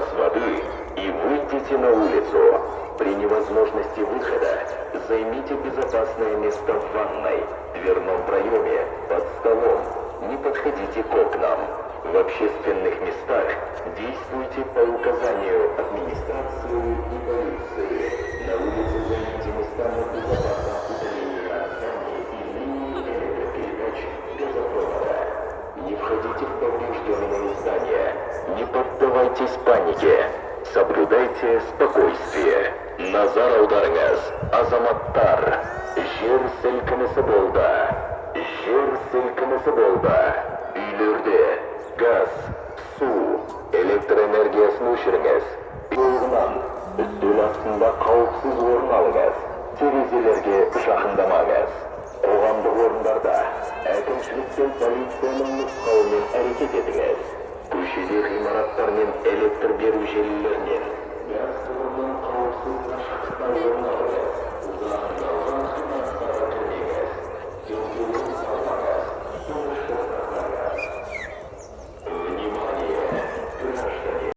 запас воды и выйдите на улицу. При невозможности выхода займите безопасное место в ванной, дверном проеме, под столом. Не подходите к окнам. В общественных местах действуйте по указанию администрации и полиции. На улице займите места на безопасном удалении от зданий и линии электропередач газопровода. Не входите в поврежденные здания. Не поддавайтесь панике. Соблюдайте спокойствие. Назар аударыңыз, азаматтар. Жер сілкінісі болды. Жер сілкінісі болды. Үйлерде газ, су, электр энергиясын өшіріңіз. Жолынан үстел астында қауіпсіз орын алыңыз. Терезелерге жақындамаңыз. Қоғамдық орындарда әкімшілік пен полицияның нұсқауымен әрекет етіңіз. Көшеде ғимараттар мен электр беру желілерінен газ құбырынан қауіпсіз қашықтықта